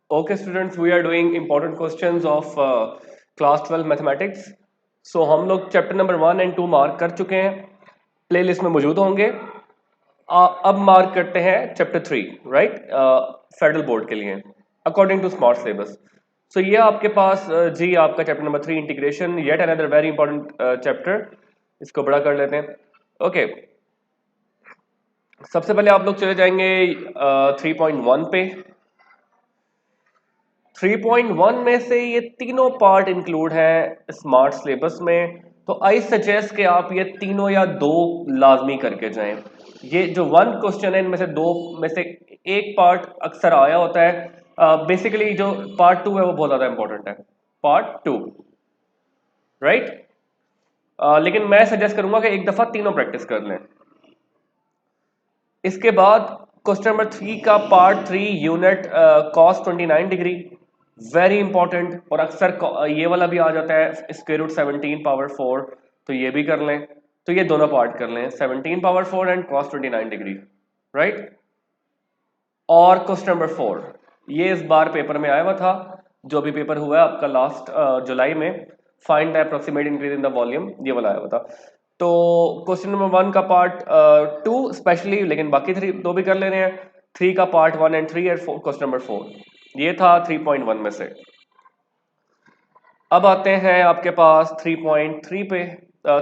Okay, students, we are doing important questions of class 12 mathematics. So हम लोग chapter number 1 और 2 mark कर चुके हैं, प्लेलिस्ट में मौजूद होंगे। अब मार्क करते हैं चैप्टर 3, राइट, फेडरल बोर्ड के लिए अकॉर्डिंग टू स्मार्ट सिलेबस। सो ये आपके पास जी आपका chapter number 3 integration, yet another very important chapter. इसको बड़ा कर लेते हैं। ओके, सबसे पहले आप लोग चले जाएंगे 3.1 पे। 3.1 में से ये तीनों पार्ट इंक्लूड हैं स्मार्ट सिलेबस में, तो आई सजेस्ट कि आप ये तीनों या दो लाजमी करके जाएं। ये जो वन क्वेश्चन है इनमें से दो में से एक पार्ट अक्सर आया होता है। बेसिकली जो पार्ट 2 है वो बहुत ज्यादा इंपॉर्टेंट है, पार्ट 2, राइट। लेकिन मैं सजेस्ट करूंगा कि एक दफा तीनों प्रैक्टिस कर लें। इसके बाद क्वेश्चन नंबर 3 का part 3 unit cos 29 degree, very important, और अक्सर ये वाला भी आ जाता है स्क्वायर रूट 17 पावर 4, तो ये भी कर लें। तो ये दोनों पार्ट कर लें, 17 power 4 and cos 29 degree, right. और क्वेश्चन नंबर 4 ये इस बार पेपर में आया हुआ था, जो भी पेपर हुआ है आपका लास्ट जुलाई में, find the approximate increase in the volume, ये वाला आया हुआ था। तो क्वेश्चन नंबर 1 का पार्ट 2 स्पेशली, लेकिन बाकी 3 दो भी कर ले रहे हैं। 3 का part 1 and 3 and question number 4, ये था 3.1 में से। अब आते हैं आपके पास 3.3 पे।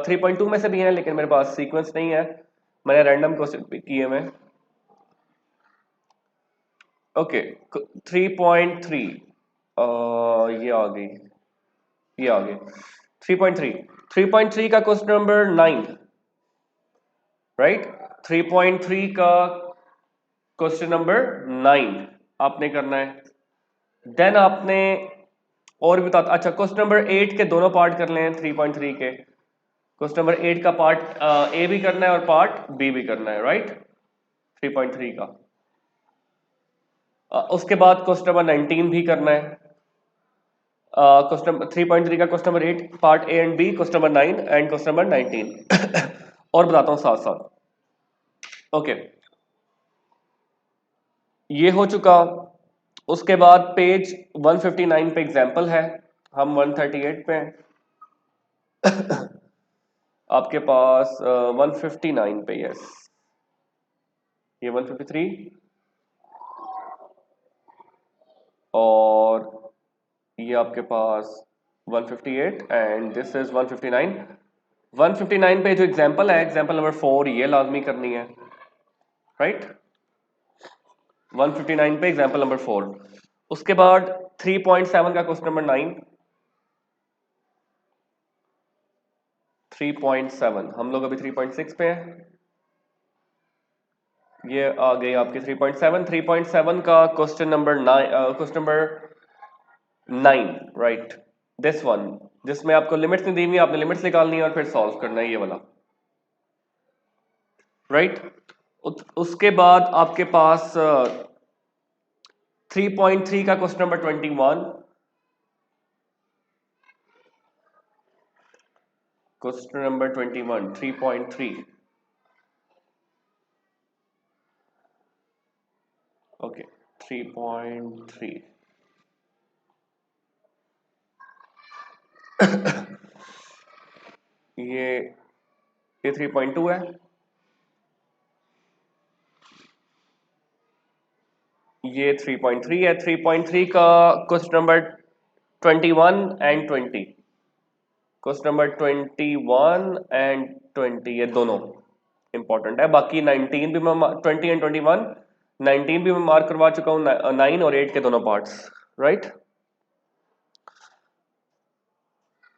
3.2 में से भी हैं, लेकिन मेरे पास सीक्वेंस नहीं है, मैंने रैंडम क्वेश्चन किए हुए। ओके, 3.3, ये आ गई, ये आ गई 3.3। 3.3 का क्वेश्चन नंबर 9, राइट। 3.3 का क्वेश्चन नंबर 9 आपने करना है। देन आपने और भी बता, अच्छा क्वेश्चन नंबर 8 के दोनों पार्ट कर लें 3.3 के। क्वेश्चन नंबर 8 का पार्ट ए भी करना है और पार्ट बी भी करना है, राइट, 3.3 का। उसके बाद क्वेश्चन नंबर 19 भी करना है। क्वेश्चन नंबर 3.3 का question number 8 part A and B, question number 9 and question number 19 और बताता हूं साथ साथ। ओके, ये हो चुका। उसके बाद पेज 159 पे एग्जाम्पल है, हम 138 पे हैं। आपके पास 159 पे, यस, ये 153 और ये आपके पास 158 एंड दिस इज 159। 159 पे जो एग्जांपल है, एग्जांपल नंबर 4, ये लाजमी करनी है, राइट। 159 पे एग्जांपल नंबर 4। उसके बाद 3.7 का क्वेश्चन नंबर 9। 3.7, हम लोग अभी 3.6 पे हैं। ये आ गई आपकी 3.7। 3.7 का question number 9, question number 9, right, this one, जिसमें आपको लिमिट्स नहीं दी हुई, आपने लिमिट्स निकालनी है और फिर सॉल्व करना है, ये वाला, राइट। उसके बाद आपके पास 3.3 का question number 21। Question number 21, 3.3। Okay, 3.3। ये 3.2 है। ये 3.3 है। 3.3 का question number 21 and 20, question number 21 and 20, ये दोनों इंपॉर्टेंट है। बाकी 19 भी मैं 20 एंड 21, 19 भी मैं मार्क करवा चुका हूँ, 9 और 8 के दोनों पार्ट्स, राइट।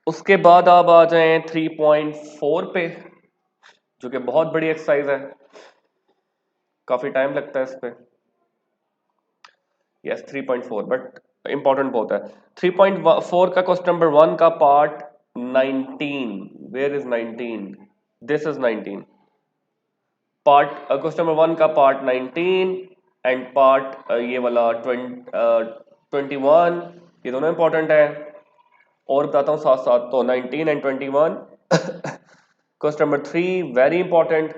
उसके बाद आप आ जाएं 3.4 पे, जो कि बहुत बड़ी एक्सरसाइज है, काफी टाइम लगता है इस पे। यस, 3.4, बट इंपॉर्टेंट बहुत है। 3.4 का क्वेश्चन नंबर 1 का part 19, where is 19, this is 19। Part question number 1 का पार्ट 19 एंड पार्ट ये वाला 21, ये दोनों इंपॉर्टेंट है। और बताता हूँ साथ साथ, तो 19 and 21। Question number 3 very important,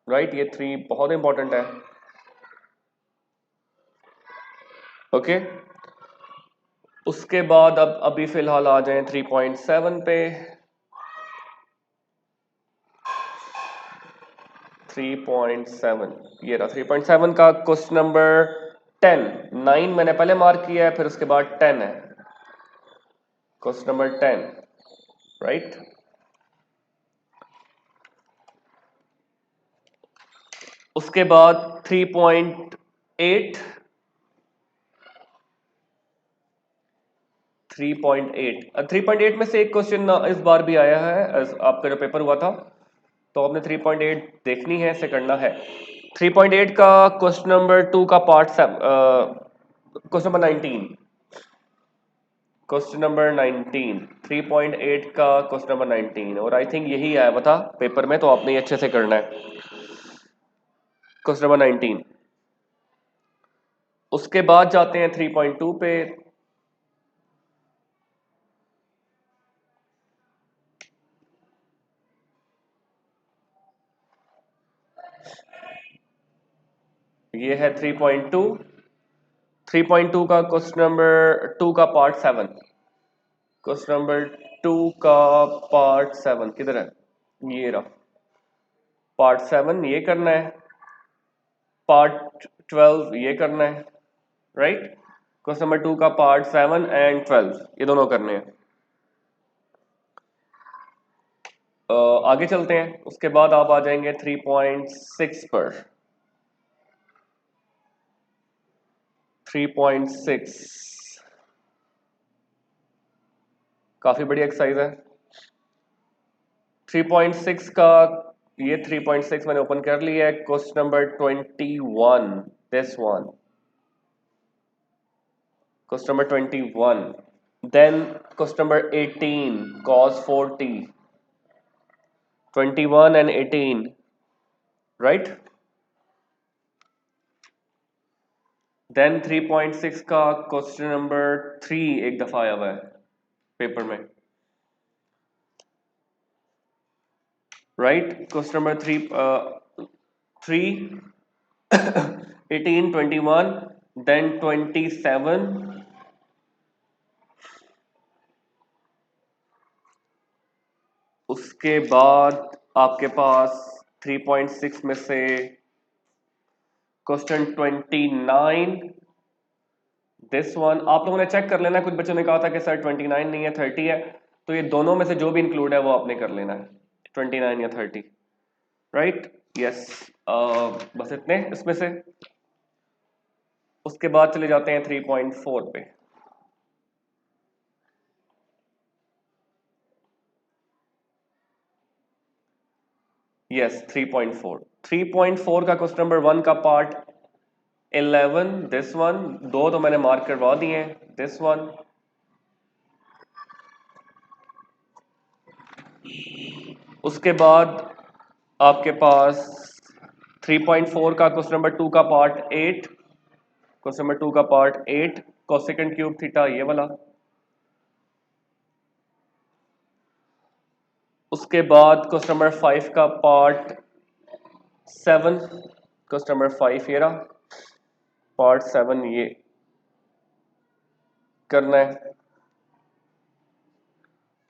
right, ये 3 बहुत इंपॉर्टेंट है। ओके, उसके बाद अब अभी फिलहाल आ जाएं 3.7 पे। 3.7 ये रहा 3.7 का क्वेश्चन नंबर 10। 9 मैंने पहले मार्क किया है, फिर उसके बाद 10 है क्वेश्चन नंबर 10, राइट। उसके बाद 3.8 3.8 में से एक क्वेश्चन इस बार भी आया है। आपका जो पेपर हुआ था तो आपने 3.8 देखनी है, इसे करना है। 3.8 का क्वेश्चन नंबर 2 का part question number 19, question number 19, 3.8 का क्वेश्चन नंबर 19, और आई थिंक यही आया बता पेपर में, तो आपने ये अच्छे से करना है क्वेश्चन नंबर 19। उसके बाद जाते हैं 3.2 पे। ये है 3.2। 3.2 का क्वेश्चन नंबर 2 का पार्ट 7, क्वेश्चन नंबर 2 का पार्ट 7 किधर है, ये रहा पार्ट 7, ये करना है। पार्ट 12 ये करना है, राइट। क्वेश्चन नंबर 2 का पार्ट 7 एंड 12 ये दोनों करने हैं। आगे चलते हैं। उसके बाद आप आ जाएंगे 3.6 पर। 3.6 काफी बड़ी एक्सरसाइज है। 3.6 का ये 3.6 मैंने ओपन कर लिया है। Question number 21, this one, question number 21, then question number 18 cos 4t, 21 and 18, right. Then 3.6 का क्वेश्चन नंबर 3 एक दफा आया हुआ है पेपर में, राइट। क्वेश्चन नंबर 3 18, 21, देन 27, उसके बाद आपके पास 3.6 में से क्वेश्चन 29, दिस वन। आप लोगों ने चेक कर लेना, कुछ बच्चों ने कहा था कि सर 29 नहीं है 30 है, तो ये दोनों में से जो भी इंक्लूड है वो आपने कर लेना है, 29 या 30, राइट। यस, बस इतने इसमें से। उसके बाद चले जाते हैं 3.4 पे। यस, 3.4। 3.4 का क्वेश्चन नंबर 1 का पार्ट 11, दिस वन। दो तो मैंने मार्क करवा दिए हैं, दिस वन। उसके बाद आपके पास 3.4 का क्वेश्चन नंबर 2 का पार्ट 8, क्वेश्चन नंबर 2 का पार्ट 8 कोसेकेंड क्यूब थीटा, ये वाला। उसके बाद क्वेश्चन नंबर 5 का पार्ट 7, क्वेश्चन नंबर 5 ये रहा पार्ट 7, ये करना है।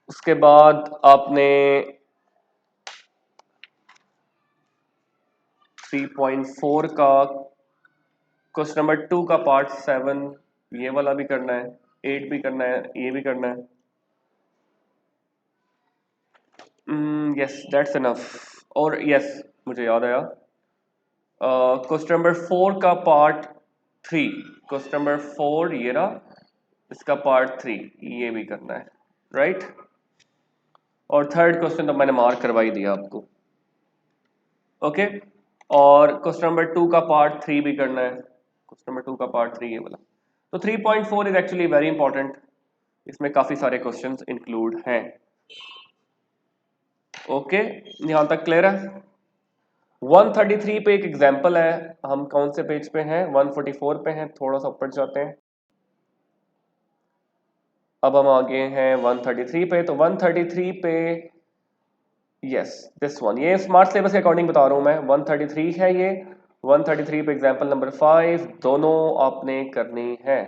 उसके बाद आपने 3.4 का क्वेश्चन नंबर 2 का पार्ट 7 ये वाला भी करना है, 8 भी करना है, ये भी करना है। Yes, that's enough. और यस, मुझे याद आया, क्वेश्चन नंबर 4 का पार्ट 3, क्वेश्चन नंबर 4 ये रहा, इसका पार्ट 3 ये भी करना है, राइट। और थर्ड क्वेश्चन तो मैंने मार्क करवा ही दिया आपको, ओके। और क्वेश्चन नंबर 2 का पार्ट 3 भी करना है, क्वेश्चन नंबर 2 का पार्ट 3 ये वाला। तो 3.4 इज एक्चुअली वेरी इंपॉर्टेंट, इसमें काफी सारे क्वेश्चंस इंक्लूड हैं, ओके। यहां तक क्लियर है। 133 पे एक एग्जांपल है। हम कौन से पेज पे हैं, 144 पे हैं, थोड़ा सा ऊपर जाते हैं। अब हम आगे हैं 133 पे। तो 133 पे यस, दिस वन, ये स्मार्ट सिलेबस के अकॉर्डिंग बता रहा हूं मैं, 133 है ये। 133 पे एग्जाम्पल नंबर 5 दोनों आपने करनी है,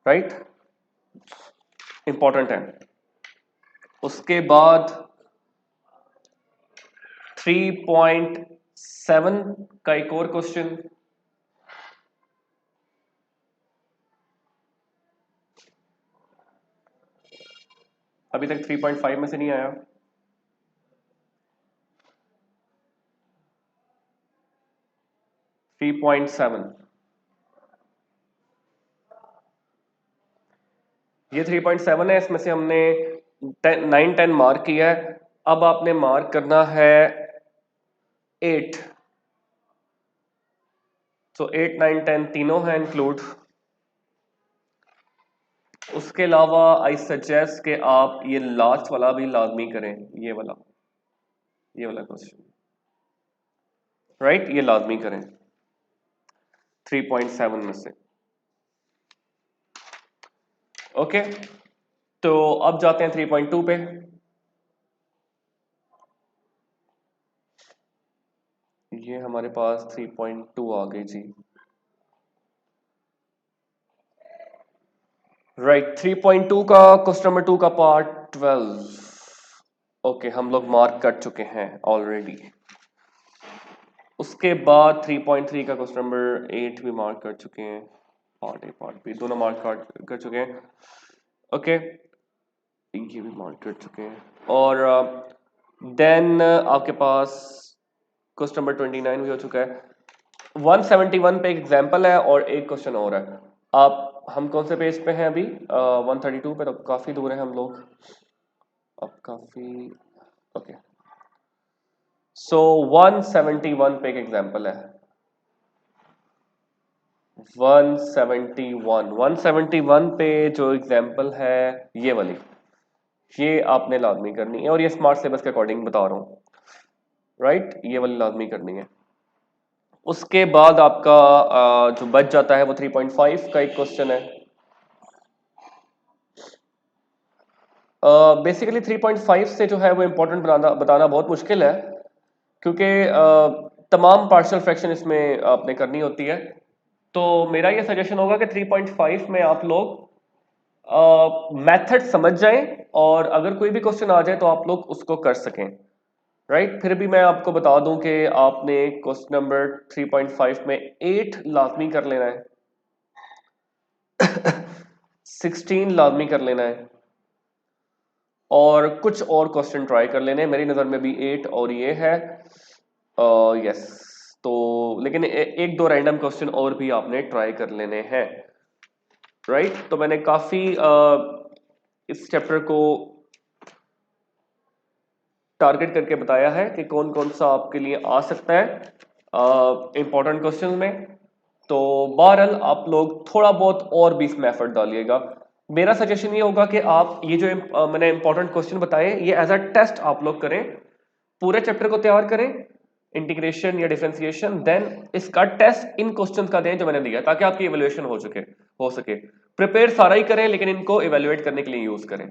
राइट, इंपॉर्टेंट है। उसके बाद 3.7 का एक और क्वेश्चन, अभी तक 3.5 में से नहीं आया। थ्री पॉइंट सेवन, ये 3.7 है, इसमें से हमने 9-10 मार्क किया है। अब आपने मार्क करना है 8, तो 8, 9, 10 तीनों हैं इंक्लूड। उसके अलावा आई सजेस्ट कि आप ये लास्ट वाला भी लाजमी करें, ये वाला क्वेश्चन, राइट, ये लाजमी करें 3.7 में से। ओके, तो अब जाते हैं 3.2 पे। ये हमारे पास 3.2 आ गई जी, राइट। 3.2 का क्वेश्चन नंबर 2 का पार्ट 12। ओके, हम लोग मार्क कर चुके हैं ऑलरेडी। उसके बाद 3.3 का क्वेश्चन नंबर 8 भी मार्क कर चुके हैं, पार्ट ए पार्ट बी दोनों मार्क कर चुके हैं। ओके, ये भी मार्क कर चुके हैं। और देन आपके पास क्वेश्चन नंबर 29 भी हो चुका है। 171 पे एक एग्जाम्पल है और एक क्वेश्चन और है। हम कौन से पेज पे हैं अभी? 132 पे, तो काफी दूर है हम लोग अब, काफी। ओके, सो 171 पे एक एग्जाम्पल है। 171 पे जो एग्जाम्पल है ये वाली, ये आपने लाजमी करनी है, और ये स्मार्ट सिलेबस के अकॉर्डिंग बता रहा हूँ, राइट, ये वाली लाजमी करनी है। उसके बाद आपका जो बच जाता है वो 3.5 का एक क्वेश्चन है। बेसिकली 3.5 से जो है वो इम्पोर्टेंट बताना बहुत मुश्किल है, क्योंकि तमाम पार्शियल फ्रैक्शन इसमें आपने करनी होती है। तो मेरा ये सजेशन होगा कि 3.5 में आप लोग मेथड समझ जाएं, और अगर कोई भी क्वेश्चन आ जाए तो आप लोग उसको कर सकें, राइट। फिर भी मैं आपको बता दूं कि आपने क्वेश्चन नंबर 3.5 में 8 लाजमी कर लेना है, 16 लाजमी कर लेना है, और कुछ और क्वेश्चन ट्राई कर लेने हैं। मेरी नज़र में भी 8 और ये है, यस। तो लेकिन एक दो रैंडम क्वेश्चन और भी आपने ट्राई कर लेने हैं, राइट। तो मैंने काफ़ी इस चैप्टर को टारगेट करके बताया है कि कौन कौन सा आपके लिए आ सकता है इंपॉर्टेंट क्वेश्चन में। तो बहरहाल आप लोग थोड़ा बहुत और भी इसमें एफर्ट डालिएगा। मेरा सजेशन ये होगा कि आप ये जो मैंने इंपॉर्टेंट क्वेश्चन बताए ये एज अ टेस्ट आप लोग करें, पूरे चैप्टर को तैयार करें, इंटीग्रेशन या डिफरेंशिएशन, देन इसका टेस्ट इन क्वेश्चंस का दें जो मैंने दिया, ताकि आपकी इवैल्यूएशन हो सके। प्रिपेयर सारा ही करें लेकिन इनको इवैल्यूएट करने के लिए यूज करें।